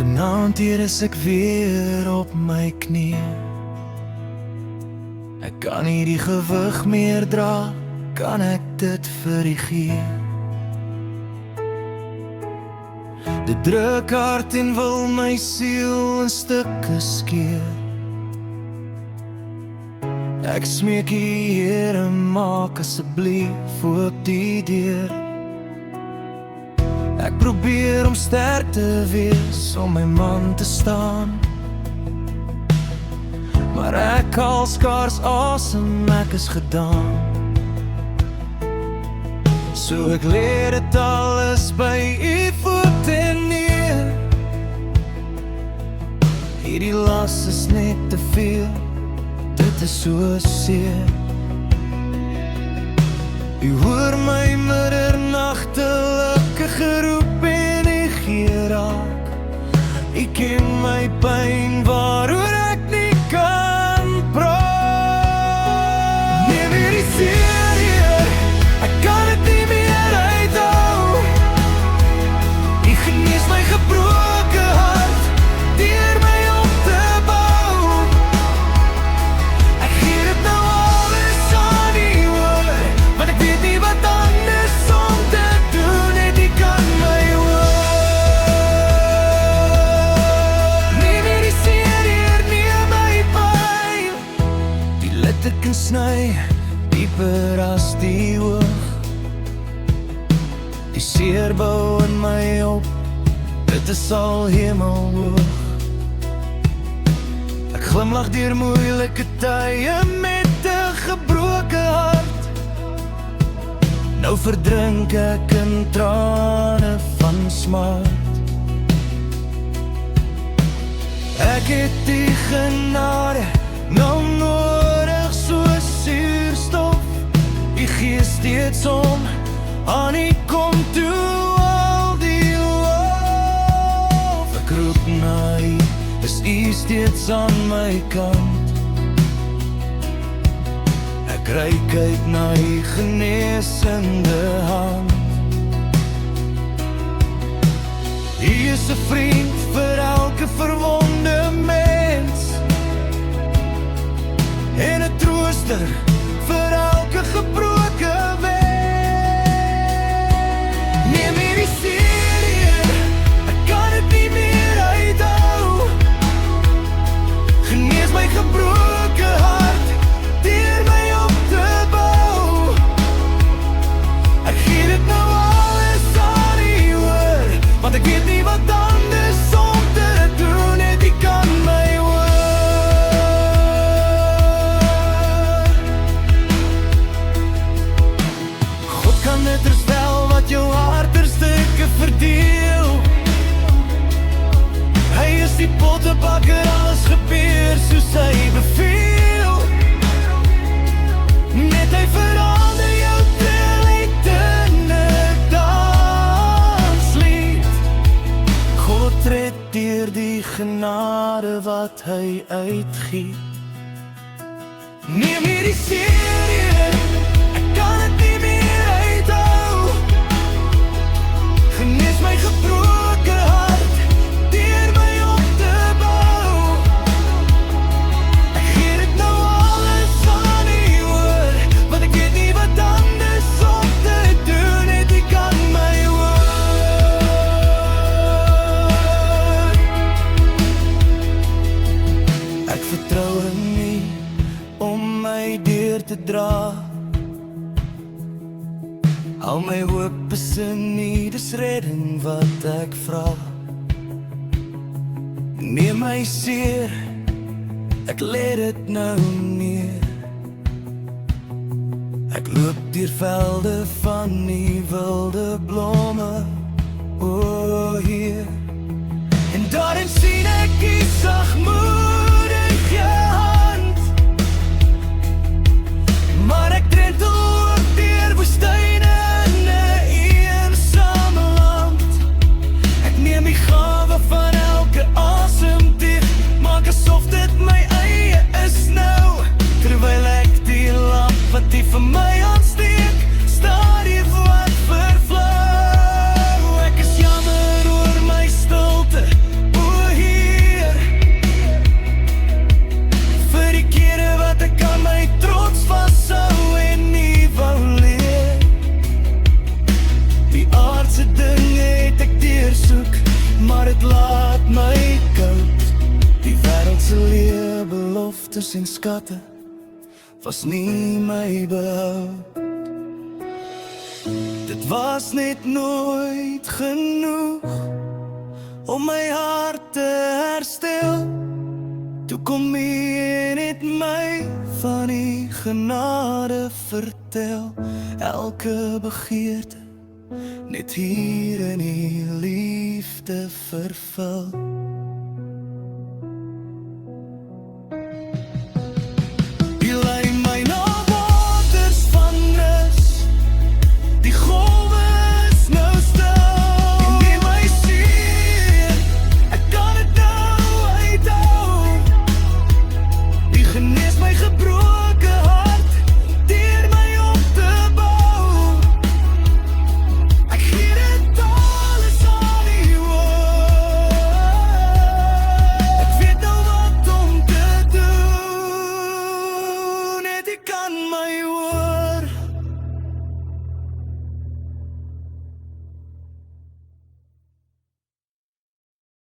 Genaamd hier is ek weer op my knie. Ek kan nie die gewig meer dra, kan ek dit vir u gee? Dit druk hard en wil my siel in stukke skeer. Ek smeek u Here, maak asseblief oop die deur. Ek probeer om sterk te wees, om my man te staan, maar ek haal skaars asem, ek is gedaan. So ek lê dit alles by u voete neer. Hierdie las is net te veel, dit is so seer. U hoor my middernagtelike geroep en u gee raak. U ken my pyn waaroor ek nie kan praat. Neem hierdie seer hier, ek kan het nie meer uithou. U genees my gebroke hart, deur my op te bou. Ek gee dit nou alles aan u hoor, want ek weet nie wat anders om te doen, en u kan my hoor. Neem hierdie seer hier, neem my pyn. Die litterken sny dieper as die oog. Die seer bou in my op, dit is al hemelhoog. Ek glimlag deur moeilike tye met 'n gebroke hart. Nou verdrink ek in trane van smart. Ek het die genade nou nodig soos suurstof. U gee steeds om, aan u kom toe al die lof. Ek roep na u, is u steeds aan my kant. Ek reik uit na u geneesende hand. U is 'n vriend vir elke verwonde mens, en 'n trooster vir elke gebroke mens. Neem hierdie seer hier, ek kan het nie meer uithou. Genees my gebroke hart, deur my op te bou. Ek gee dit nou alles aan u hoor, want ek weet nie wat anders om te doen, en u kan my hoor. God kan dit herstel wat jou hart ter stukke verdeel. Hy is die pottebakker, alles gebeur soos hy beveel. Net hy verander jou trillied in 'n danslied. God red deur die genade wat hy uitgiet. Neem hierdie seer hier, ek kan het nie meer uithou. Genees my gebroke hart, deur my op te bou. Ek gee dit nou alles aan u hoor, want ek weet nie wat anders om te doen, en u kan my hoor. Ek vertrou in u om my deur te dra. Al my hoop is in u, dis redding wat ek vra. Neem my seer, ek lê dit nou neer. Ek loop deur velde van die wilde blomme, o Heer. En daarin sien ek u sagmoedige hand, maar ek drentel ook deur woestyne in 'n eensame land. Ek neem die gawe van elke asemteug, maak asof dit my eie is nou, terwyl ek die lamp wat u vir my aansteek, staar hier wat vervlou. Ek is jammer oor my geliefdes en skatte was nie my behoud. Dit was net nooit genoeg om my hart te herstel. Toe kom U en het my van die genade vertel. Elke begeerte net hier in die liefde vervul.